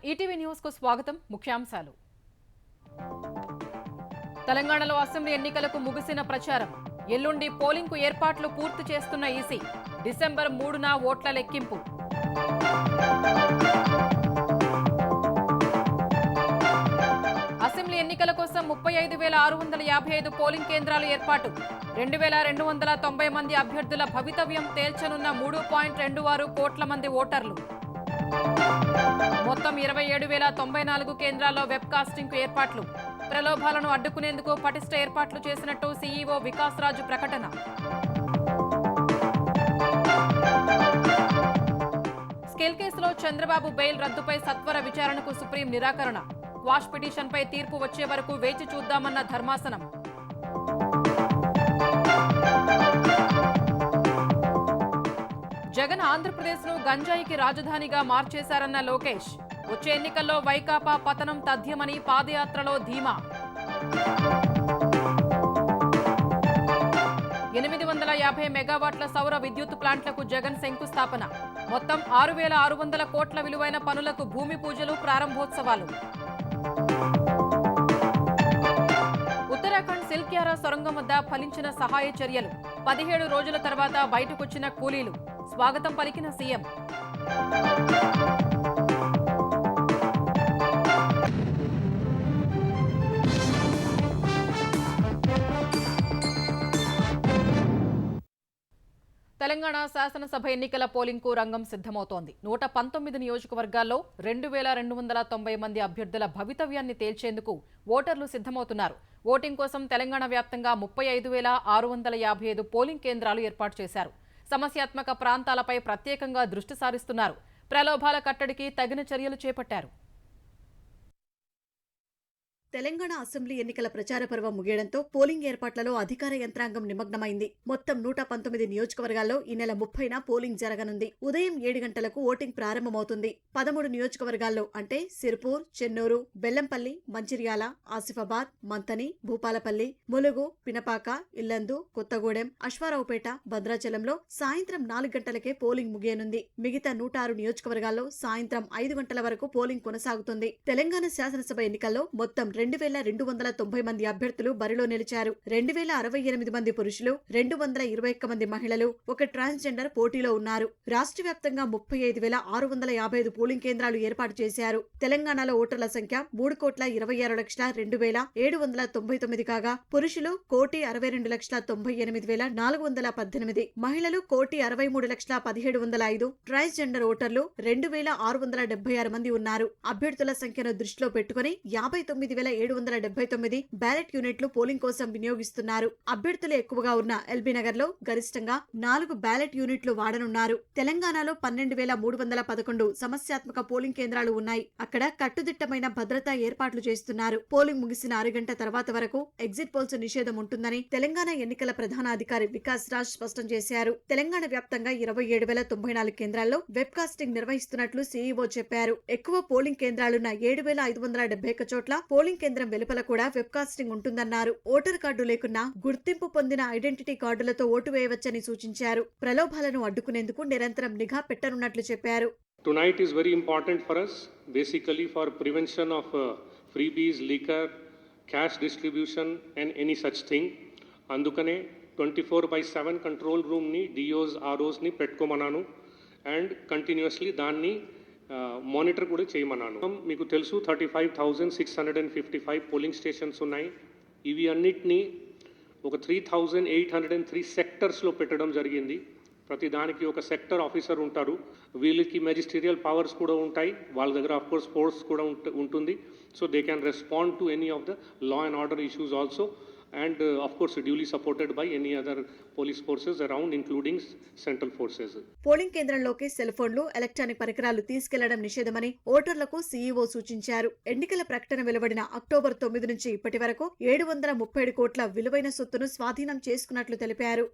ETV news కు స్వాగతం. ముఖ్యాంశాలు. తెలంగాణలో అసెంబ్లీ ఎన్నికలకు ముగిసిన ప్రచారం. ఎల్లుండి పోలింగ్ కు ఏర్పాట్లు పూర్తి చేస్తున్న ఈసీ. డిసెంబర్ 3న ఓట్ల లెక్కింపు. అసెంబ్లీ ఎన్నికల కోసం 35,655 పోలింగ్ కేంద్రాలు ఏర్పాటు. 2,290 మంది అభ్యర్థుల భవితవ్యం తేల్చనున్న 3.26 కోట్ల మంది ఓటర్లు. మొత్తం 27,094 కేంద్రాల్లో వెబ్ కాస్టింగ్ కు ఏర్పాట్లు. ప్రలోభాలను అడ్డుకునేందుకు పటిష్ట ఏర్పాట్లు చేసినట్టు సీఈఓ వికాస్ రాజు ప్రకటన. స్కేల్ కేసులో చంద్రబాబు బెయిల్ రద్దుపై సత్వర విచారణకు సుప్రీం నిరాకరణ. క్వాష్ పిటిషన్పై తీర్పు వచ్చే వరకు వేచి చూద్దామన్న ధర్మాసనం. జగన్ ఆంధ్రప్రదేశ్ ను గంజాయికి రాజధానిగా మార్చేశారన్న లోకేష్. వచ్చే ఎన్నికల్లో వైకాపా పతనం తథ్యమని పాదయాత్రలో ధీమా. 850 మెగావాట్ల సౌర విద్యుత్ ప్లాంట్లకు జగన్ శంకుస్థాపన. మొత్తం 6,600 కోట్ల విలువైన పనులకు భూమి పూజలు, ప్రారంభోత్సవాలు. ఉత్తరాఖండ్ సిల్క్యారా సొరంగం వద్ద ఫలించిన సహాయ చర్యలు. 17 రోజుల తర్వాత బయటకొచ్చిన కూలీలు. స్వాగతం పలికిన సీఎం. తెలంగాణ శాసనసభ ఎన్నికల పోలింగ్ కు రంగం సిద్ధమవుతోంది. 119 నియోజకవర్గాల్లో 2,290 మంది అభ్యర్థుల భవితవ్యాన్ని తేల్చేందుకు ఓటర్లు సిద్ధమవుతున్నారు. ఓటింగ్ కోసం తెలంగాణ వ్యాప్తంగా 35,655 పోలింగ్ కేంద్రాలు ఏర్పాటు చేశారు. సమస్యాత్మక ప్రాంతాలపై ప్రత్యేకంగా దృష్టి సారిస్తున్నారు. ప్రలోభాల కట్టడికి తగిన చర్యలు చేపట్టారు. తెలంగాణ అసెంబ్లీ ఎన్నికల ప్రచార పర్వం ముగియడంతో పోలింగ్ ఏర్పాట్లలో అధికార యంత్రాంగం నిమగ్నమైంది. మొత్తం 119 నియోజకవర్గాల్లో ఈ నెల 30న పోలింగ్ జరగనుంది. ఉదయం 7 గంటలకు ఓటింగ్ ప్రారంభమవుతుంది. 13 నియోజకవర్గాల్లో అంటే సిర్పూర్, చెన్నూరు, బెల్లంపల్లి, మంచిర్యాల, ఆసిఫాబాద్, మంతని, భూపాలపల్లి, ములుగు, పినపాక, ఇల్లందు, కొత్తగూడెం, అశ్వారావుపేట, భద్రాచలంలో సాయంత్రం 4 గంటలకే పోలింగ్ ముగియనుంది. మిగతా 106 నియోజకవర్గాల్లో సాయంత్రం 5 గంటల వరకు పోలింగ్ కొనసాగుతుంది. తెలంగాణ శాసనసభ ఎన్నికల్లో మొత్తం 2,290 మంది అభ్యర్థులు బరిలో నిలిచారు. 2,068 మంది పురుషులు, 221 మంది మహిళలు, ఒక ట్రాన్స్జెండర్ పోటీలో ఉన్నారు. రాష్ట్ర వ్యాప్తంగా 35,655 పోలింగ్ కేంద్రాలు ఏర్పాటు చేశారు. తెలంగాణలో ఓటర్ల సంఖ్య 3,26,02,799 కాగా పురుషులు 1,62,98,418, మహిళలు 1,63,1705, ట్రాన్స్జెండర్ ఓటర్లు 2,676 మంది ఉన్నారు. అభ్యర్థుల సంఖ్యను దృష్టిలో పెట్టుకుని 59,779 బ్యాలెట్ యూనిట్లు పోలింగ్ కోసం వినియోగిస్తున్నారు. అభ్యర్థులు ఎక్కువగా ఉన్న ఎల్బీ నగర్ లో గరిష్టంగా 4 బ్యాలెట్ యూనిట్లు వాడనున్నారు. తెలంగాణలో 12,311 సమస్యాత్మక పోలింగ్ కేంద్రాలు ఉన్నాయి. అక్కడ కట్టుదిట్టమైన భద్రతా ఏర్పాట్లు చేస్తున్నారు. పోలింగ్ ముగిసిన 6 గంటల తర్వాత వరకు ఎగ్జిట్ పోల్స్ నిషేధం ఉంటుందని తెలంగాణ ఎన్నికల ప్రధాన అధికారి వికాస్ రాజ్ స్పష్టం చేశారు. తెలంగాణ వ్యాప్తంగా 27,094 కేంద్రాల్లో వెబ్ కాస్టింగ్ నిర్వహిస్తున్నట్లు సీఈఓ చెప్పారు. ఎక్కువ పోలింగ్ కేంద్రాలున్న 7,571 చోట్ల పోలింగ్ కేంద్రం వెలుపల కూడా వెబ్కాస్టింగ్ ఉంటుందన్నారు. ఓటర్ కార్డు లేకున్నా గుర్తింపు పొందిన ఐడెంటిటీ కార్డులతో ఓటు వేయవచ్చని సూచించారు. ప్రలోభాలను అడ్డుకునేందుకు నిరంతరం నిఘా పెట్టనున్నట్లు చెప్పారు. Tonight is very important for us, basically for prevention of freebies, liquor, cash distribution and any such thing. Andukane 24/7 control room ni DOs, ROs ni pettukomananu and continuously danni monitor కూడా చేయమన్నాను. మీకు తెలుసు 35,655 polling stations ఉన్నాయి. ఇవి అన్నిటినీ ఒక 3,803 సెక్టర్స్లో పెట్టడం జరిగింది. ప్రతి దానికి ఒక సెక్టర్ ఆఫీసర్ ఉంటారు. వీళ్ళకి మెజిస్టీరియల్ పవర్స్ కూడా ఉంటాయి. వాళ్ళ దగ్గర ఆఫ్ కోర్స్ ఫోర్స్ కూడా ఉంటుంది. So they can respond to any of the law and order issues also. And of course duly supported by any other police forces around, including central forces. Polling కేంద్రంలోకి cell ఫోన్లు, electronic పరికరాలు తీసుకెళ్లడం నిషేధమని ఓటర్లకు CEO సూచించారు. ఎన్నికల ప్రకటన వెలువడిన October 9 నుంచి ఇప్పటి వరకు 737 కోట్ల విలువైన సొత్తును స్వాధీనం చేసుకున్నట్లు తెలిపారు.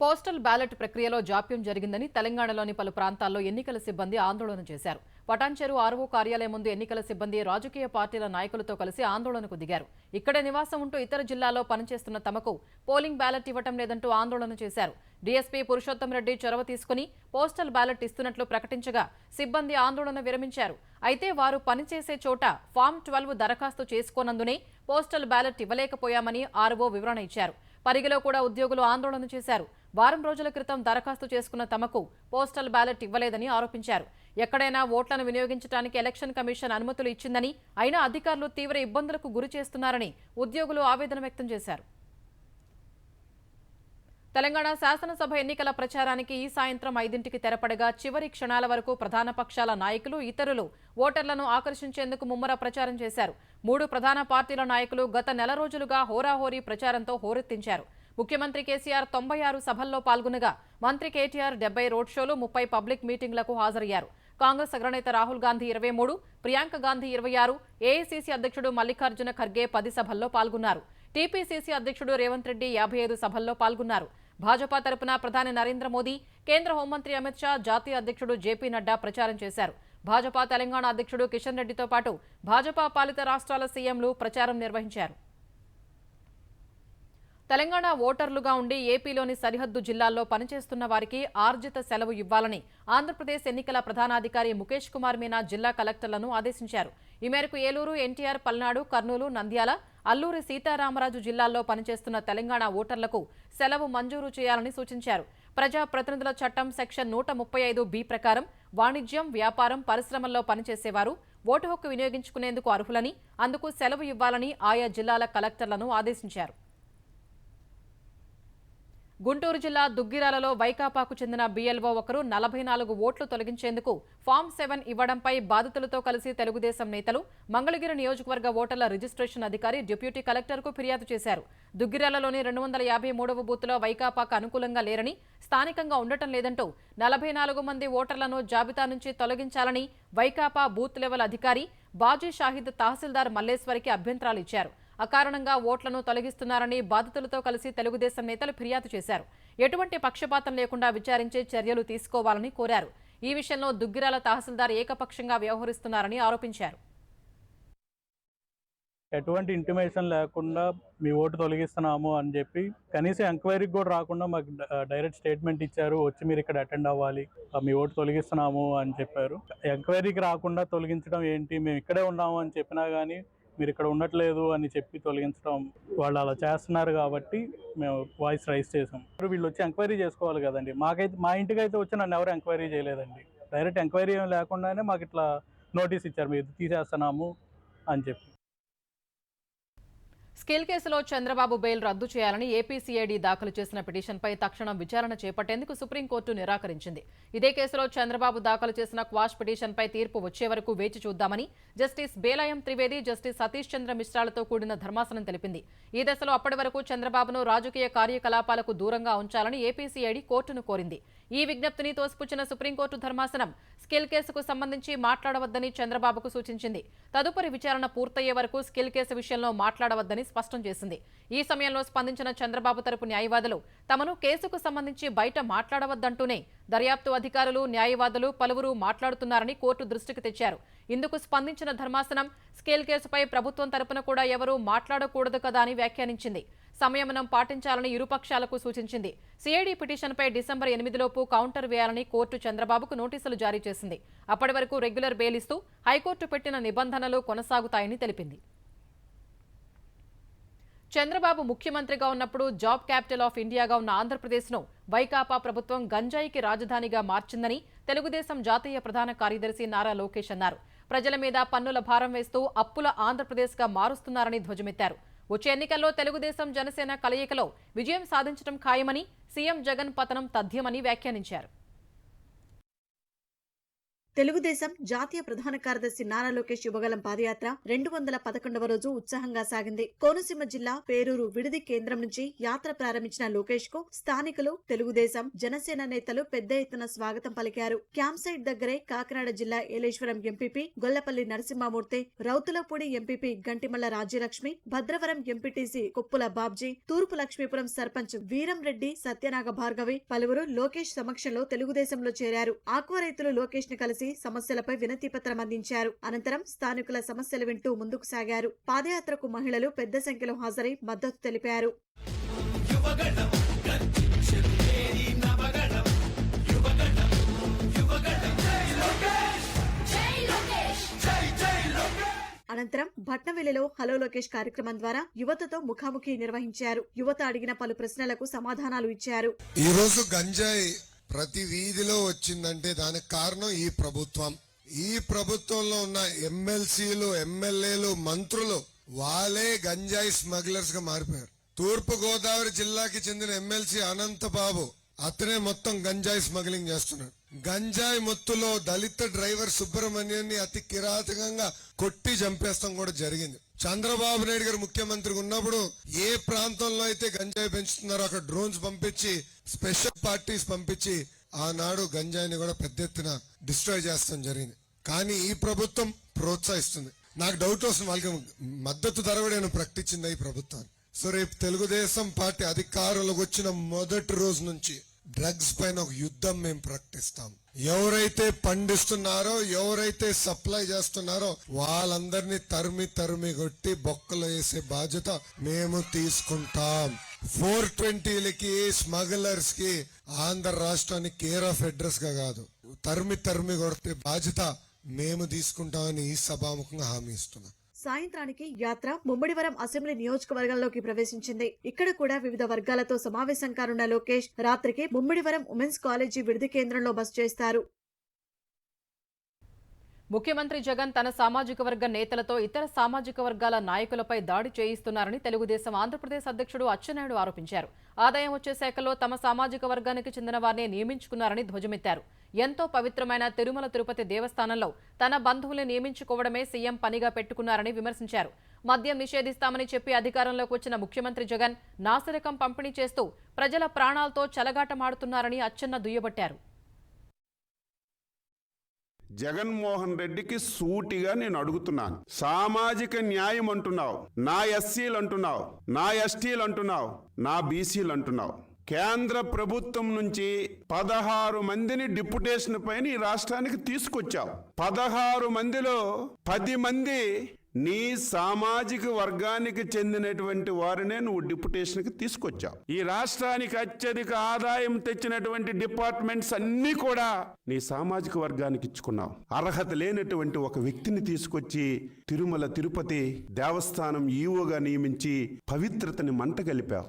పోస్టల్ బ్యాలెట్ ప్రక్రియలో జాప్యం జరిగిందని తెలంగాణలోని పలు ప్రాంతాల్లో ఎన్నికల సిబ్బంది ఆందోళన చేశారు. పటాన్చెరు ఆర్ఓ కార్యాలయం ముందు ఎన్నికల సిబ్బంది రాజకీయ పార్టీల నాయకులతో కలిసి ఆందోళనకు దిగారు. ఇక్కడే నివాసం ఉంటూ ఇతర జిల్లాల్లో పనిచేస్తున్న తమకు పోలింగ్ బ్యాలెట్ ఇవ్వటం లేదంటూ ఆందోళన చేశారు. డీఎస్పీ పురుషోత్తం రెడ్డి చొరవ తీసుకుని పోస్టల్ బ్యాలెట్ ఇస్తున్నట్లు ప్రకటించగా సిబ్బంది ఆందోళన విరమించారు. అయితే వారు పనిచేసే చోట ఫామ్ 12 దరఖాస్తు చేసుకోనందునే పోస్టల్ బ్యాలెట్ ఇవ్వలేకపోయామని ఆర్ఓ వివరణ ఇచ్చారు. పరిగిలో కూడా ఉద్యోగులు ఆందోళన చేశారు. వారం రోజుల క్రితం దరఖాస్తు చేసుకున్న తమకు పోస్టల్ బ్యాలెట్ ఇవ్వలేదని ఆరోపించారు. ఎక్కడైనా ఓట్లను వినియోగించడానికి ఎలక్షన్ కమిషన్ అనుమతులు ఇచ్చిందని, అయినా అధికారులు తీవ్ర ఇబ్బందులకు గురి చేస్తున్నారని ఉద్యోగులు ఆవేదన వ్యక్తం చేశారు. తెలంగాణ శాసనసభ ఎన్నికల ప్రచారానికి ఈ సాయంత్రం 5ంటికి తెరపడగా చివరి క్షణాల వరకు ప్రధాన పక్షాల నాయకులు, ఇతరులు ఓటర్లను ఆకర్షించేందుకు ముమ్మర ప్రచారం చేశారు. 3 ప్రధాన పార్టీల నాయకులు గత నెల రోజులుగా హోరాహోరీ ప్రచారంతో హోరెత్తించారు. ముఖ్యమంత్రి కేసీఆర్ 96 సభల్లో పాల్గొనగా మంత్రి కేటీఆర్ 70 రోడ్ షోలు, 30 పబ్లిక్ మీటింగ్లకు హాజరయ్యారు. కాంగ్రెస్ అగ్రనేత రాహుల్ గాంధీ 23, ప్రియాంక గాంధీ 26, ఏఐసీసీ అధ్యక్షుడు మల్లికార్జున ఖర్గే 10 సభల్లో పాల్గొన్నారు. టీపీసీసీ అధ్యక్షుడు రేవంత్ రెడ్డి 55 సభల్లో పాల్గొన్నారు. భాజపా తరపున ప్రధాని నరేంద్ర మోదీ, కేంద్ర హోంమంత్రి అమిత్ షా, జాతీయ అధ్యక్షుడు జేపీ నడ్డా ప్రచారం చేశారు. భాజపా తెలంగాణ అధ్యక్షుడు కిషన్ రెడ్డితో పాటు భాజపా పాలిత రాష్ట్రాల సీఎంలు ప్రచారం నిర్వహించారు. తెలంగాణ ఓటర్లుగా ఉండి ఏపీలోని సరిహద్దు జిల్లాల్లో పనిచేస్తున్న వారికి ఆర్జిత సెలవు ఇవ్వాలని ఆంధ్రప్రదేశ్ ఎన్నికల ప్రధానాధికారి ముఖేష్ కుమార్ మీనా జిల్లా కలెక్టర్లను ఆదేశించారు. ఈ మేరకు ఏలూరు, ఎన్టీఆర్, పల్నాడు, కర్నూలు, నంద్యాల, అల్లూరి సీతారామరాజు జిల్లాల్లో పనిచేస్తున్న తెలంగాణ ఓటర్లకు సెలవు మంజూరు చేయాలని సూచించారు. ప్రజా ప్రతినిధుల చట్టం సెక్షన్ 135(b) ప్రకారం వాణిజ్యం, వ్యాపారం, పరిశ్రమల్లో పనిచేసేవారు ఓటు హక్కు వినియోగించుకునేందుకు అర్హులని, అందుకు సెలవు ఇవ్వాలని ఆయా జిల్లాల కలెక్టర్లను ఆదేశించారు. గుంటూరు జిల్లా దుగ్గిరాలలో వైకాపాకు చెందిన బీఎల్ఓ ఒకరు 44 ఓట్లు తొలగించేందుకు ఫామ్ 7 ఇవ్వడంపై బాధితులతో కలిసి తెలుగుదేశం నేతలు మంగళగిరి నియోజకవర్గ ఓటర్ల రిజిస్ట్రేషన్ అధికారి డిప్యూటీ కలెక్టర్కు ఫిర్యాదు చేశారు. దుగ్గిరాలలోని 253వ బూత్లో వైకాపాకు అనుకూలంగా లేరని, స్థానికంగా ఉండటం లేదంటూ 44 మంది ఓటర్లను జాబితా నుంచి తొలగించాలని వైకాపా బూత్ లెవెల్ అధికారి బాజీ షాహిద్ తహసీల్దార్ మల్లేశ్వరికి అభ్యంతరాలు ఇచ్చారు. అకారణంగా ఓట్లను తొలగిస్తున్నారని బాధితులతో కలిసి తెలుగుదేశం నేతలు ఫిర్యాదు చేశారు. ఎటువంటి పక్షపాతం లేకుండా విచారించే చర్యలు తీసుకోవాలని కోరారు. ఈ విషయంలో దుగ్గిరాల తహసీల్దార్ ఏకపక్షంగా వ్యవహరిస్తున్నారని ఆరోపించారు. ఎటువంటి ఇంటిమేషన్ లేకుండా మీ ఓటు తొలగిస్తున్నాము అని చెప్పి కనీసం ఎంక్వైరీకి కూడా రాకుండా మాకు డైరెక్ట్ స్టేట్మెంట్ ఇచ్చారు, వచ్చి మీరు ఇక్కడ అటెండ్ అవ్వాలి, మీ ఓటు తొలగిస్తున్నాము అని చెప్పారు. ఎంక్వైరీకి రాకుండా తొలగించడం ఏంటి, మేము ఇక్కడే ఉన్నాము అని చెప్పినా కానీ మీరు ఇక్కడ ఉండట్లేదు అని చెప్పి తొలగించడం, వాళ్ళు అలా చేస్తున్నారు కాబట్టి మేము వాయిస్ రైజ్ చేసాం. వీళ్ళు వచ్చి ఎంక్వైరీ చేసుకోవాలి కదండి. మా ఇంటికి అయితే వచ్చి నన్ను ఎవరు ఎంక్వైరీ చేయలేదండి. డైరెక్ట్ ఎంక్వైరీ ఏం లేకుండానే మాకు ఇట్లా నోటీస్ ఇచ్చారు, మీరు తీసేస్తున్నాము అని చెప్పి. స్కిల్ కేసులో చంద్రబాబు బెయిల్ రద్దు చేయాలని ఏపీసీఐడీ దాఖలు చేసిన పిటిషన్పై తక్షణం విచారణ చేపట్టేందుకు సుప్రీంకోర్టు నిరాకరించింది. ఇదే కేసులో చంద్రబాబు దాఖలు చేసిన క్వాష్ పిటిషన్పై తీర్పు వచ్చే వరకు వేచి చూద్దామని జస్టిస్ బేలాయం త్రివేది, జస్టిస్ సతీష్ చంద్ర మిశ్రాలతో కూడిన ధర్మాసనం తెలిపింది. ఈ దశలో అప్పటి వరకు చంద్రబాబును రాజకీయ కార్యకలాపాలకు దూరంగా ఉంచాలని ఏపీసీఐడీ కోర్టును కోరింది. ఈ విజ్ఞప్తిని తోసిపుచ్చిన సుప్రీంకోర్టు ధర్మాసనం స్కిల్ కేసుకు సంబంధించి మాట్లాడవద్దని చంద్రబాబుకు సూచించింది. తదుపరి విచారణ పూర్తయ్యే వరకు స్కిల్ కేసు విషయంలో మాట్లాడవద్దని స్పష్టం చేసింది. ఈ సమయంలో స్పందించిన చంద్రబాబు తరపు న్యాయవాదులు తమను కేసుకు సంబంధించి బయట మాట్లాడవద్దంటూనే దర్యాప్తు అధికారులు, న్యాయవాదులు పలువురు మాట్లాడుతున్నారని కోర్టు దృష్టికి తెచ్చారు. ఇందుకు స్పందించిన ధర్మాసనం స్కేల్ కేసుపై ప్రభుత్వం తరపున కూడా ఎవరూ మాట్లాడకూడదు కదా అని వ్యాఖ్యానించింది. సంయమనం పాటించాలని ఇరుపక్షాలకు సూచించింది. సిఐడి పిటిషన్పై డిసెంబర్ 8లోపు కౌంటర్ వేయాలని కోర్టు చంద్రబాబుకు నోటీసులు జారీ చేసింది. అప్పటి వరకు రెగ్యులర్ బెయిల్ ఇస్తూ హైకోర్టు పెట్టిన నిబంధనలు కొనసాగుతాయని తెలిపింది. చంద్రబాబు ముఖ్యమంత్రిగా ఉన్నప్పుడు జాబ్ క్యాపిటల్ ఆఫ్ ఇండియాగా ఉన్న ఆంధ్రప్రదేశ్ను వైకాపా ప్రభుత్వం గంజాయికి రాజధానిగా మార్చిందని తెలుగుదేశం జాతీయ ప్రధాన కార్యదర్శి నారా లోకేష్ అన్నారు. ప్రజల మీద పన్నుల భారం వేస్తూ అప్పుల ఆంధ్రప్రదేశ్గా మారుస్తున్నారని ధ్వజమెత్తారు. వచ్చే ఎన్నికల్లో తెలుగుదేశం, జనసేన కలయికలో విజయం సాధించడం ఖాయమని, సీఎం జగన్ పతనం తథ్యమని వ్యాఖ్యానించారు. తెలుగుదేశం జాతీయ ప్రధాన కార్యదర్శి నారా లోకేష్ యువగలం పాదయాత్ర 211వ రోజు ఉత్సాహంగా సాగింది. కోనసీమ జిల్లా పేరూరు విడిది కేంద్రం నుంచి యాత్ర ప్రారంభించిన లోకేష్ కు స్థానికులు, తెలుగుదేశం, జనసేన నేతలు పెద్ద ఎత్తున స్వాగతం పలికారు. క్యాంప్ సైట్ దగ్గరే కాకినాడ జిల్లా Yeleswaram MPP Gollapalli Narasimhamurthy, Rowthulapudi MPP Gantimalla Rajyalakshmi, Bhadravaram MPTC Koppula Babji, Thurpu Lakshmipuram sarpanch Veeramreddy, Satyanaga Bhargavi పలువురు లోకేష్ సమక్షంలో తెలుగుదేశంలో చేరారు. ఆక్వా రైతులు లోకేష్ ని కలిసి సమస్యలపై వినతి పత్రం అందించారు. అనంతరం స్థానికుల సమస్యలు వింటూ ముందుకు సాగారు. పాదయాత్రకు మహిళలు పెద్ద సంఖ్యలో హాజరై మద్దతు తెలిపారు. అనంతరం భట్నవెల్లిలో హలో లోకేష్ కార్యక్రమం ద్వారా యువతతో ముఖాముఖి నిర్వహించారు. యువత అడిగిన పలు ప్రశ్నలకు సమాధానాలు ఇచ్చారు. ఈ రోజు గంజాయి ప్రతి వీధిలో వచ్చిందంటే దానికి కారణం ఈ ప్రభుత్వం. ఈ ప్రభుత్వంలో ఉన్న ఎమ్మెల్సీలు, ఎమ్మెల్యేలు, మంత్రులు వాళ్ళే గంజాయి స్మగ్లర్స్ గా మారిపోయారు. తూర్పు గోదావరి జిల్లాకి చెందిన ఎమ్మెల్సీ అనంతబాబు అతనే మొత్తం గంజాయి స్మగ్లింగ్ చేస్తున్నాడు. గంజాయి మొత్తులో దళిత డ్రైవర్ సుబ్రహ్మణ్యాన్ని అతి కిరాతకంగా కొట్టి చంపేస్తాం కూడా జరిగింది. చంద్రబాబు నాయుడు గారు ముఖ్యమంత్రిగా ఉన్నప్పుడు ఏ ప్రాంతంలో అయితే గంజాయి పెంచుతున్నారో అక్కడ డ్రోన్స్ పంపించి, స్పెషల్ పార్టీస్ పంపించి ఆనాడు గంజాయిని కూడా పెద్ద ఎత్తున డిస్ట్రాయ్ చేస్తాం జరిగింది. కానీ ఈ ప్రభుత్వం ప్రోత్సహిస్తుంది. నాకు డౌట్ వస్తుంది, వాళ్ళకి మద్దతు ధర కూడా నేను ప్రకటించింది ఈ ప్రభుత్వాన్ని. సో రేపు తెలుగుదేశం పార్టీ అధికారులకు వచ్చిన మొదటి రోజు నుంచి డ్రగ్స్ పైన ఒక యుద్ధం మేము ప్రకటిస్తాం. ఎవరైతే పండిస్తున్నారో, ఎవరైతే సప్లై చేస్తున్నారో వాళ్ళందరినీ తరిమి కొట్టి బొక్కలు వేసే బాధ్యత మేము తీసుకుంటాం. 420లకి, స్మగ్లర్స్ కి ఆంధ్ర రాష్ట్రానికి కేర్ ఆఫ్ అడ్రస్ గా కాదు, తరిమి కొట్టే బాధ్యత మేము తీసుకుంటామని ఈ సభాముఖంగా హామీ ఇస్తున్నాం. సాయంత్రానికి యాత్ర ముమ్మడివరం అసెంబ్లీ నియోజకవర్గంలోకి ప్రవేశించింది. ఇక్కడ కూడా వివిధ వర్గాలతో సమావేశం కానున్న లోకేష్ రాత్రికి ముమ్మడివరం ఉమెన్స్ కాలేజీ విడిది కేంద్రంలో బస చేస్తారు. ముఖ్యమంత్రి జగన్ తన సామాజిక వర్గ నేతలతో ఇతర సామాజిక వర్గాల నాయకులపై దాడి చేయిస్తున్నారని తెలుగుదేశం ఆంధ్రప్రదేశ్ అధ్యక్షుడు అచ్చెన్నాయుడు ఆరోపించారు. ఆదాయం వచ్చే శాఖలో తమ సామాజిక వర్గానికి చెందిన వారినే నియమించుకున్నారని ధ్వజమెత్తారు. ఎంతో పవిత్రమైన తిరుమల తిరుపతి దేవస్థానంలో తన బంధువుల్ని నియమించుకోవడమే సీఎం పనిగా పెట్టుకున్నారని విమర్శించారు. మద్యం నిషేధిస్తామని చెప్పి అధికారంలోకి వచ్చిన ముఖ్యమంత్రి జగన్ నాసిరకం పంపిణీ చేస్తూ ప్రజల ప్రాణాలతో చెలగాటమాడుతున్నారని అచ్చెన్న దుయ్యబట్టారు. జగన్మోహన్ రెడ్డికి సూటిగా నేను అడుగుతున్నాను, సామాజిక న్యాయం అంటున్నావు, నా ఎస్సీలు అంటున్నావు, నా ఎస్టీలు అంటున్నావు, నా బీసీలు అంటున్నావు. కేంద్ర ప్రభుత్వం నుంచి 16 మందిని డిప్యుటేషన్ పైన ఈ రాష్ట్రానికి తీసుకొచ్చావు. 16 మందిలో 10 మంది నీ సామాజిక వర్గానికి చెందినటువంటి వారినే నువ్వు డిప్యుటేషన్కి తీసుకొచ్చావు. ఈ రాష్ట్రానికి అత్యధిక ఆదాయం తెచ్చినటువంటి డిపార్ట్మెంట్స్ అన్నీ కూడా నీ సామాజిక వర్గానికి ఇచ్చుకున్నావు. అర్హత లేనటువంటి ఒక వ్యక్తిని తీసుకొచ్చి తిరుమల తిరుపతి దేవస్థానం ఈవోగా నియమించి పవిత్రతని మంట కలిపావు.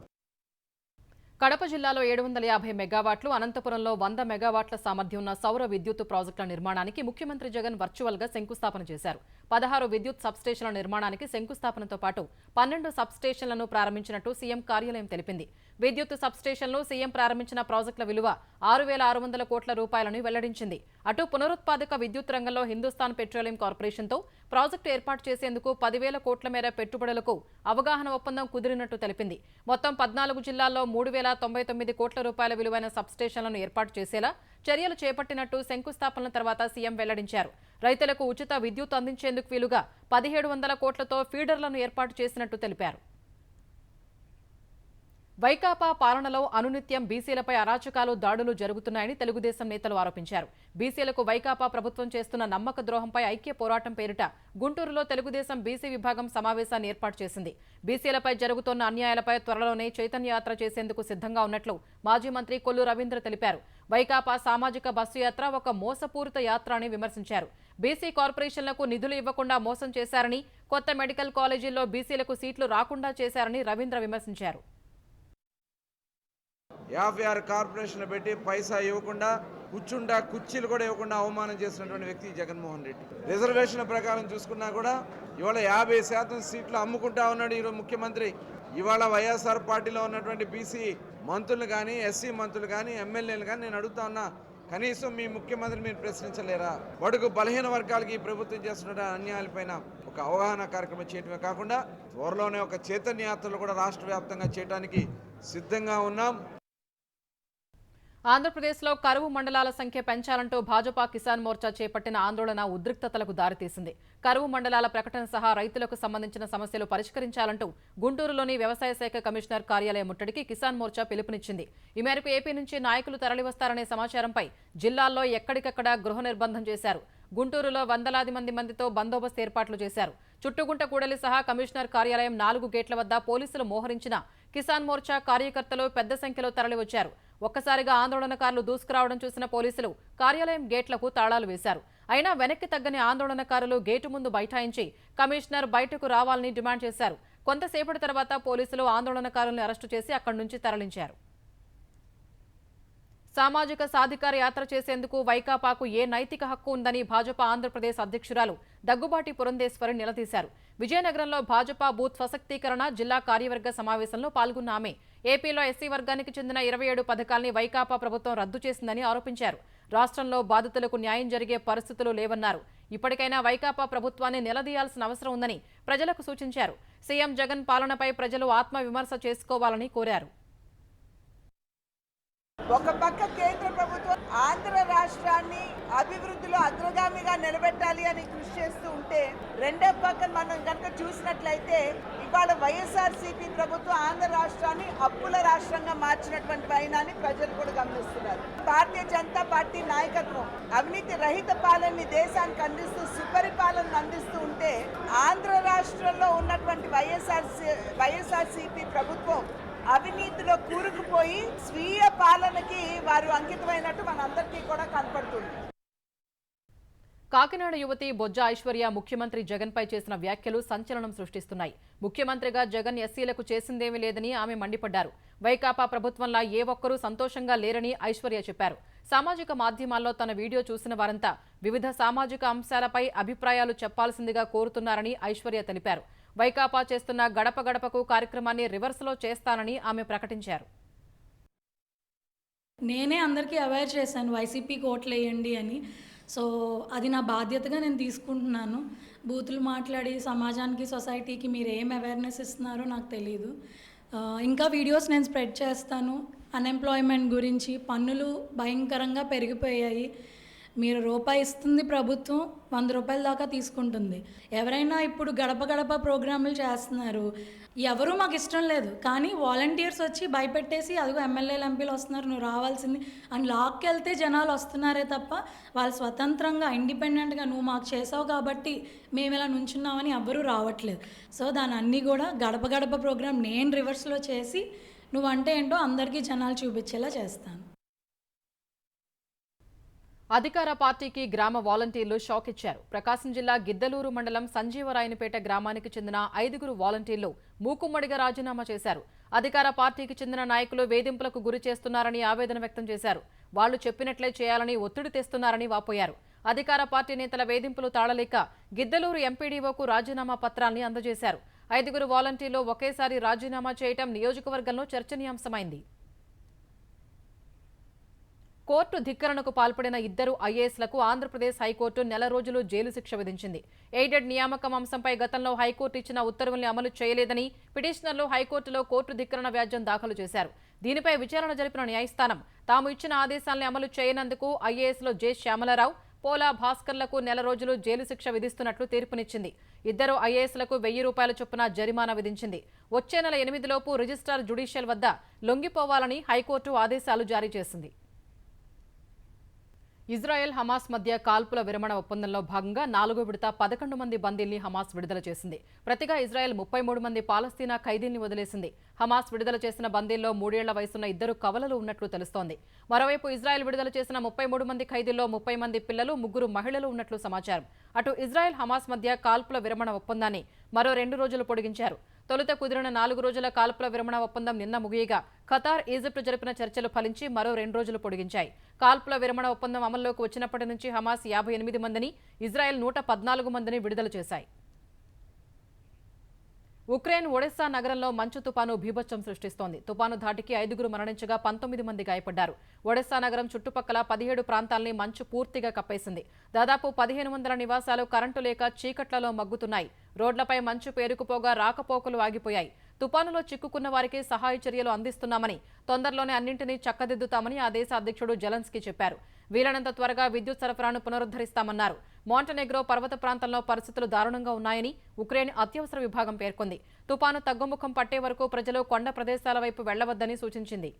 కడప జిల్లాలో 750 మెగావాట్లు, అనంతపురంలో 100 మెగావాట్ల సామర్థ్యం ఉన్న సౌర విద్యుత్ ప్రాజెక్టుల నిర్మాణానికి ముఖ్యమంత్రి జగన్ వర్చువల్ గా శంకుస్థాపన చేశారు. 16 విద్యుత్ సబ్స్టేషన్ల నిర్మాణానికి శంకుస్థాపనతో పాటు 12 సబ్స్టేషన్లను ప్రారంభించినట్టు సీఎం కార్యాలయం తెలిపింది. విద్యుత్ సబ్స్టేషన్లు సీఎం ప్రారంభించిన ప్రాజెక్టుల విలువ 6,600 కోట్ల రూపాయలను వెల్లడించింది. అటు పునరుత్పాదక విద్యుత్ రంగంలో హిందుస్థాన్ పెట్రోలియం కార్పొరేషన్తో ప్రాజెక్టు ఏర్పాటు చేసేందుకు 10,000 కోట్ల మేర పెట్టుబడులకు అవగాహన ఒప్పందం కుదిరినట్టు తెలిపింది. మొత్తం 14 జిల్లాల్లో 3,099 కోట్ల రూపాయల విలువైన సబ్స్టేషన్లను ఏర్పాటు చేసేలా చర్యలు చేపట్టినట్టు శంకుస్థాపన తర్వాత సీఎం వెల్లడించారు. రైతులకు ఉచిత విద్యుత్ అందించేందుకు వీలుగా 1,700 కోట్లతో ఫీడర్లను ఏర్పాటు చేసినట్టు తెలిపారు. వైకాపా పాలనలో అనునిత్యం బీసీలపై అరాచకాలు, దాడులు జరుగుతున్నాయని తెలుగుదేశం నేతలు ఆరోపించారు. బీసీలకు వైకాపా ప్రభుత్వం చేస్తున్న నమ్మక ద్రోహంపై ఐక్య పోరాటం పేరిట గుంటూరులో తెలుగుదేశం బీసీ విభాగం సమావేశాన్ని ఏర్పాటు చేసింది. బీసీలపై జరుగుతున్న అన్యాయాలపై త్వరలోనే చైతన్య యాత్ర చేసేందుకు సిద్ధంగా ఉన్నట్లు మాజీ మంత్రి కొల్లు రవీంద్ర తెలిపారు. వైకాపా సామాజిక బస్సు యాత్ర ఒక మోసపూరిత యాత్ర అని విమర్శించారు. బీసీ కార్పొరేషన్లకు నిధులు ఇవ్వకుండా మోసం చేశారని, కొత్త మెడికల్ కాలేజీల్లో బీసీలకు సీట్లు రాకుండా చేశారని రవీంద్ర విమర్శించారు. 56 కార్పొరేషన్లు పెట్టి పైసా ఇవ్వకుండా, కుర్చీలు కూడా ఇవ్వకుండా అవమానం చేసినటువంటి వ్యక్తి జగన్మోహన్ రెడ్డి. రిజర్వేషన్ల ప్రకారం చూసుకున్నా కూడా ఇవాళ 50% సీట్లు అమ్ముకుంటా ఉన్నాడు ఈరోజు ముఖ్యమంత్రి. ఇవాళ వైఎస్ఆర్ పార్టీలో ఉన్నటువంటి బీసీ మంత్రులు కానీ, ఎస్సీ మంత్రులు కానీ, ఎమ్మెల్యేలు కానీ నేను అడుగుతా ఉన్నా, కనీసం మీ ముఖ్యమంత్రి మీరు ప్రశ్నించలేరా? బడుగు బలహీన వర్గాలకి ఈ ప్రభుత్వం చేస్తున్న అన్యాయాలపైన ఒక అవగాహన కార్యక్రమం చేయడమే కాకుండా త్వరలోనే ఒక చైతన్య యాత్రలు కూడా రాష్ట్ర వ్యాప్తంగా చేయడానికి సిద్ధంగా ఉన్నాం. ఆంధ్రప్రదేశ్లో కరువు మండలాల సంఖ్య పెంచాలంటూ భాజపా కిసాన్ మోర్చా చేపట్టిన ఆందోళన ఉద్రిక్తతలకు దారితీసింది. కరువు మండలాల ప్రకటన సహా రైతులకు సంబంధించిన సమస్యలు పరిష్కరించాలంటూ గుంటూరులోని వ్యవసాయ శాఖ కమిషనర్ కార్యాలయం ముట్టడికి కిసాన్ మోర్చా పిలుపునిచ్చింది. ఈ మేరకు ఏపీ నుంచి నాయకులు తరలివస్తారనే సమాచారంపై జిల్లాల్లో ఎక్కడికక్కడ గృహ నిర్బంధం చేశారు. గుంటూరులో వందలాది మందితో బందోబస్తు ఏర్పాట్లు చేశారు. చుట్టుగుంట కూడలి సహా కమిషనర్ కార్యాలయం 4 గేట్ల వద్ద పోలీసులు మోహరించిన కిసాన్ మోర్చా కార్యకర్తలు పెద్ద సంఖ్యలో తరలివచ్చారు. ఒక్కసారిగా ఆందోళనకారులు దూసుకురావడం చూసిన పోలీసులు కార్యాలయం గేట్లకు తాళాలు వేశారు. అయినా వెనక్కి తగ్గని ఆందోళనకారులు గేటు ముందు బైఠాయించి కమిషనర్ బయటకు రావాలని డిమాండ్ చేశారు. కొంతసేపటి తర్వాత పోలీసులు ఆందోళనకారులను అరెస్టు చేసి అక్కడి నుంచి తరలించారు. సామాజిక సాధికార యాత్ర చేసేందుకు వైకాపాకు ఏ నైతిక హక్కు ఉందని భాజపా ఆంధ్రప్రదేశ్ అధ్యక్షురాలు దగ్గుబాటి పురంధేశ్వరి నిలదీశారు. విజయనగరంలో భాజపా బూత్ స్వశక్తీకరణ జిల్లా కార్యవర్గ సమావేశంలో పాల్గొన్న ఆమె ఏపీలో ఎస్సీ వర్గానికి చెందిన 27 పథకాల్ని వైకాపా ప్రభుత్వం రద్దు చేసిందని ఆరోపించారు. రాష్ట్రంలో బాధితులకు న్యాయం జరిగే పరిస్థితులు లేవన్నారు. ఇప్పటికైనా వైకాపా ప్రభుత్వాన్ని నిలదీయాల్సిన అవసరం ఉందని ప్రజలకు సూచించారు. సీఎం జగన్ పాలనపై ప్రజలు ఆత్మవిమర్శ చేసుకోవాలని కోరారు. ఒక పక్క కేంద్ర ప్రభుత్వం ఆంధ్ర రాష్ట్రాన్ని అభివృద్ధిలో అగ్రగామిగా నిలబెట్టాలి అని కృషి చేస్తూ ఉంటే, రెండో పక్కన మనం కనుక చూసినట్లయితే ఇవాళ వైఎస్ఆర్సీపీ ప్రభుత్వం ఆంధ్ర రాష్ట్రాన్ని అప్పుల రాష్ట్రంగా మార్చినటువంటి వైనాన్ని ప్రజలు కూడా గమనిస్తున్నారు. భారతీయ జనతా పార్టీ నాయకత్వం అవినీతి రహిత పాలనని దేశానికి అందిస్తూ సుపరిపాలన అందిస్తూ ఉంటే, ఆంధ్ర రాష్ట్రంలో ఉన్నటువంటి వైఎస్ఆర్సీపీ ప్రభుత్వం అవినీతిలో కూరుకుపోయి స్వీయ పాలనకి వారు అంకితమైనట్టు మనందరికీ కూడా కనపడుతుంది. కాకినాడ యువతి బొజ్జ ఐశ్వర్య ముఖ్యమంత్రి జగన్ పై చేసిన వ్యాఖ్యలు సంచలనం సృష్టిస్తున్నాయి. ముఖ్యమంత్రిగా జగన్ ఎస్సీలకు చేసిందేమీ లేదని ఆమె మండిపడ్డారు. వైకాపా ప్రభుత్వంలా ఏ ఒక్కరూ సంతోషంగా లేరని ఐశ్వర్య చెప్పారు. సామాజిక మాధ్యమాల్లో తన వీడియో చూసిన వారంతా వివిధ సామాజిక అంశాలపై అభిప్రాయాలు చెప్పాల్సిందిగా కోరుతున్నారని ఐశ్వర్య తెలిపారు. వైకాపా చేస్తున్న గడప గడపకు కార్యక్రమాన్ని రివర్స్లో చేస్తానని ఆమె ప్రకటించారు. నేనే అందరికీ అవేర్ చేశాను వైసీపీకి ఓట్లు వేయండి అని. సో అది నా బాధ్యతగా నేను తీసుకుంటున్నాను. బూతులు మాట్లాడి సమాజానికి సొసైటీకి మీరు ఏం అవేర్నెస్ ఇస్తున్నారో నాకు తెలియదు. ఇంకా వీడియోస్ నేను స్ప్రెడ్ చేస్తాను. అన్ఎంప్లాయ్మెంట్ గురించి, పన్నులు భయంకరంగా పెరిగిపోయాయి. మీరు రూపాయి ఇస్తుంది ప్రభుత్వం, 100 రూపాయల దాకా తీసుకుంటుంది. ఎవరైనా ఇప్పుడు గడప గడప ప్రోగ్రాములు చేస్తున్నారు. ఎవరూ మాకు ఇష్టం లేదు, కానీ వాలంటీర్స్ వచ్చి భయపెట్టేసి అదిగో ఎమ్మెల్యేలు ఎంపీలు వస్తున్నారు నువ్వు రావాల్సింది అని లాక్కెళ్తే జనాలు వస్తున్నారే తప్ప వాళ్ళు స్వతంత్రంగా ఇండిపెండెంట్గా నువ్వు మాకు చేసావు కాబట్టి మేము ఇలా నుంచున్నామని ఎవ్వరూ రావట్లేదు. సో దాని అన్నీ కూడా గడప గడప ప్రోగ్రామ్ నేను రివర్స్లో చేసి నువ్వంటే ఏంటో అందరికీ జనాలు చూపించేలా చేస్తాను. అధికార పార్టీకి గ్రామ వాలంటీర్లు షాక్ ఇచ్చారు. ప్రకాశం జిల్లా గిద్దలూరు మండలం సంజీవరాయనిపేట గ్రామానికి చెందిన 5 వాలంటీర్లు మూకుమ్మడిగా రాజీనామా చేశారు. అధికార పార్టీకి చెందిన నాయకులు వేధింపులకు గురి చేస్తున్నారని ఆవేదన వ్యక్తం చేశారు. వాళ్లు చెప్పినట్లే చేయాలని ఒత్తిడి తెస్తున్నారని వాపోయారు. అధికార పార్టీ నేతల వేధింపులు తాళలేక గిద్దలూరు ఎంపీడీఓకు రాజీనామా పత్రాన్ని అందజేశారు. 5 వాలంటీర్లు ఒకేసారి రాజీనామా చేయటం నియోజకవర్గంలో చర్చనీయాంశమైంది. కోర్టు ధిక్కరణకు పాల్పడిన 2 ఐఏఎస్లకు ఆంధ్రప్రదేశ్ హైకోర్టు 4 రోజులు జైలు శిక్ష విధించింది. ఎయిడెడ్ నియామకం అంశంపై గతంలో హైకోర్టు ఇచ్చిన ఉత్తర్వుల్ని అమలు చేయలేదని పిటిషనర్లు హైకోర్టులో కోర్టు ధిక్కరణ వ్యాజ్యం దాఖలు చేశారు. దీనిపై విచారణ జరిపిన న్యాయస్థానం తాము ఇచ్చిన ఆదేశాల్ని అమలు చేయనందుకు ఐఏఎస్లో జె శ్యామలరావు, పోలా భాస్కర్లకు 4 రోజులు జైలు శిక్ష విధిస్తున్నట్లు తీర్పునిచ్చింది. 2 ఐఏఎస్లకు 1000 రూపాయల చొప్పున జరిమానా విధించింది. వచ్చే నెల 8లోపు రిజిస్ట్రార్ జ్యుడిషియల్ వద్ద లొంగిపోవాలని హైకోర్టు ఆదేశాలు జారీ చేసింది. ఇజ్రాయెల్ హమాస్ మధ్య కాల్పుల విరమణ ఒప్పందంలో భాగంగా 4వ విడత 11 మంది బందీల్ని హమాస్ విడుదల చేసింది. ప్రతిగా ఇజ్రాయెల్ 33 మంది పాలస్తీనా ఖైదీల్ని వదిలేసింది. హమాస్ విడుదల చేసిన బందీల్లో 3 ఏళ్ల వయసున్న 2 కవలలు ఉన్నట్లు తెలుస్తోంది. మరోవైపు ఇజ్రాయెల్ విడుదల చేసిన 33 మంది ఖైదీల్లో 30 మంది పిల్లలు, 3 మహిళలు ఉన్నట్లు సమాచారం. అటు ఇజ్రాయెల్ హమాస్ మధ్య కాల్పుల విరమణ ఒప్పందాన్ని మరో 2 రోజులు పొడిగించారు. తొలుత కుదిరిన 4 రోజుల కాల్పుల విరమణ ఒప్పందం నిన్న ముగియగా ఖతార్, ఈజిప్ట్ జరిపిన చర్చలు ఫలించి మరో 2 రోజులు పొడిగించాయి. కాల్పుల విరమణ ఒప్పందం అమల్లోకి వచ్చినప్పటి నుంచి హమాస్ 58 మందిని, ఇజ్రాయెల్ 114 మందిని విడుదల చేశాయి. ఉక్రెయిన్ ఒడెస్సా నగరంలో మంచు తుపాను బీభత్సం సృష్టిస్తోంది. తుపాను ధాటికి 5 మరణించగా 19 మంది గాయపడ్డారు. ఒడెస్సా నగరం చుట్టుపక్కల 17 ప్రాంతాల్ని మంచు పూర్తిగా కప్పేసింది. దాదాపు 1500 నివాసాలు కరెంటు లేక చీకట్లలో మగ్గుతున్నాయి. రోడ్లపై మంచు పేరుకుపోగా రాకపోకలు ఆగిపోయాయి. తుపానులో చిక్కుకున్న వారికి సహాయ చర్యలు అందిస్తున్నామని, తొందరలోనే అన్నింటినీ చక్కదిద్దుతామని ఆ దేశ అధ్యక్షుడు జెలెన్స్కీ చెప్పారు. వీలైనంత త్వరగా విద్యుత్ సరఫరాను పునరుద్ధరిస్తామన్నారు. మాంటెనెగ్రో పర్వత ప్రాంతంలో పరిస్థితులు దారుణంగా ఉన్నాయని ఉక్రెయిన్ అత్యవసర విభాగం పేర్కొంది. తుపాను తగ్గుముఖం పట్టే వరకు ప్రజలు కొండ ప్రదేశాల వైపు వెళ్లవద్దని సూచించింది.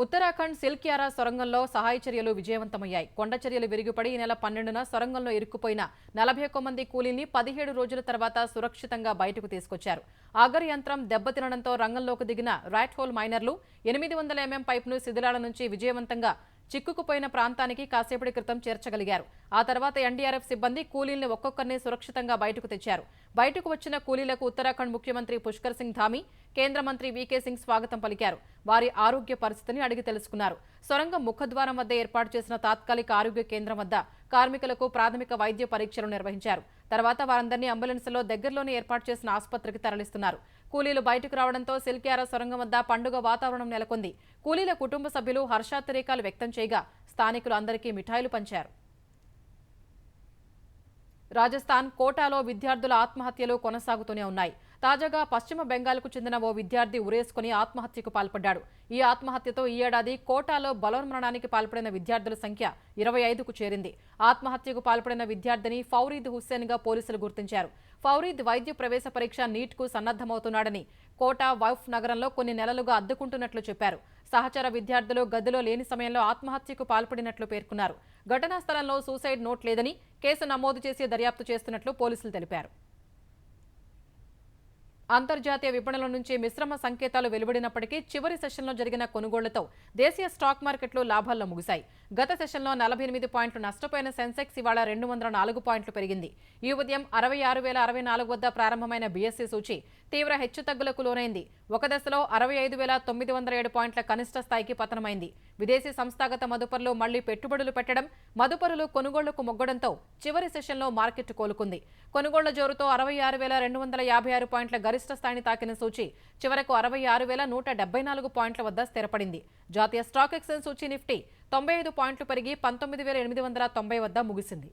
ఉత్తరాఖండ్ సిల్క్యారా సొరంగంలో సహాయ చర్యలు విజయవంతమయ్యాయి. కొండ చర్యలు విరిగిపడి ఈ నెల 12న సొరంగంలో ఇరుక్కుపోయిన 41 మంది కూలీల్ని 17 రోజుల తర్వాత సురక్షితంగా బయటకు తీసుకొచ్చారు. ఆగర్ యంత్రం దెబ్బతినడంతో రంగంలోకి దిగిన రైట్ హోల్ మైనర్లు 800 mm పైపును శిథిలాల నుంచి విజయవంతంగా చిక్కుకుపోయిన ప్రాంతానికి కాసేపటి క్రితం చేర్చగలిగారు. ఆ తర్వాత ఎన్డీఆర్ఎఫ్ సిబ్బంది కూలీల్ని ఒక్కొక్కరిని సురక్షితంగా బయటకు తెచ్చారు. బయటకు వచ్చిన కూలీలకు ఉత్తరాఖండ్ ముఖ్యమంత్రి పుష్కర్ సింగ్ ధామీ, కేంద్ర మంత్రి వీకే సింగ్ స్వాగతం పలికారు. వారి ఆరోగ్య పరిస్థితిని అడిగి తెలుసుకున్నారు. సొరంగం ముఖద్వారం వద్ద ఏర్పాటు చేసిన తాత్కాలిక ఆరోగ్య కేంద్రం వద్ద కార్మికులకు ప్రాథమిక వైద్య పరీక్షలు నిర్వహించారు. తర్వాత వారందరినీ అంబులెన్స్లో దగ్గరలోనే ఏర్పాటు చేసిన ఆసుపత్రికి తరలిస్తున్నారు. కూలీలు బయటకు రావడంతో సిల్క్యారా సొరంగం వద్ద పండుగ వాతావరణం నెలకొంది. కూలీల కుటుంబ సభ్యులు హర్షాతిరేకాలు వ్యక్తం చేయగా స్థానికులు అందరికీ మిఠాయిలు పంచారు. రాజస్థాన్ కోటాలో విద్యార్థుల ఆత్మహత్యలు కొనసాగుతూనే ఉన్నాయి. తాజాగా పశ్చిమ బెంగాల్కు చెందిన ఓ విద్యార్థి ఉరేసుకుని ఆత్మహత్యకు పాల్పడ్డాడు. ఈ ఆత్మహత్యతో ఈ ఏడాది కోటాలో బలోన్మరణానికి పాల్పడిన విద్యార్థుల సంఖ్య 25కు చేరింది. ఆత్మహత్యకు పాల్పడిన విద్యార్థిని ఫౌరీద్ హుస్సేన్గా పోలీసులు గుర్తించారు. ఫౌరీద్ వైద్య ప్రవేశ పరీక్ష నీట్కు సన్నద్ధమవుతున్నాడని, కోటా వైఫ్ నగరంలో కొన్ని నెలలుగా అద్దెకుంటున్నట్లు చెప్పారు. సహచర విద్యార్థులు గదిలో లేని సమయంలో ఆత్మహత్యకు పాల్పడినట్లు పేర్కొన్నారు. ఘటనా స్థలంలో సూసైడ్ నోట్ లేదని, కేసు నమోదు చేసి దర్యాప్తు చేస్తున్నట్లు పోలీసులు తెలిపారు. అంతర్జాతీయ విపణుల నుంచి మిశ్రమ సంకేతాలు వెలువడినప్పటికీ చివరి సెషన్లో జరిగిన కొనుగోళ్లతో దేశీయ స్టాక్ మార్కెట్లు లాభాల్లో ముగిశాయి. గత సెషన్లో 48 పాయింట్లు నష్టపోయిన సెన్సెక్స్ ఇవాళ 204 పాయింట్లు పెరిగింది. ఈ ఉదయం 66,064 వద్ద ప్రారంభమైన బీఎస్సీ సూచీ తీవ్ర హెచ్చుతగ్గులకు లోనైంది. ఒక దశలో 65,907 పాయింట్ల కనిష్ట స్థాయికి పతనమైంది. విదేశీ సంస్థాగత మదుపరులు మళ్లీ పెట్టుబడులు పెట్టడం, మదుపరులు కొనుగోళ్లకు మొగ్గడంతో చివరి సెషన్లో మార్కెట్ కోలుకుంది. కొనుగోళ్ల జోరుతో 66,256 పాయింట్ల గరిష్ట స్థాయిని తాకిన సూచీ చివరకు 66,174 పాయింట్ల వద్ద స్థిరపడింది. జాతీయ స్టాక్ ఎక్స్చేంజ్ సూచీ నిఫ్టీ 95 పాయింట్లు పెరిగి 19,890 వద్ద ముగిసింది.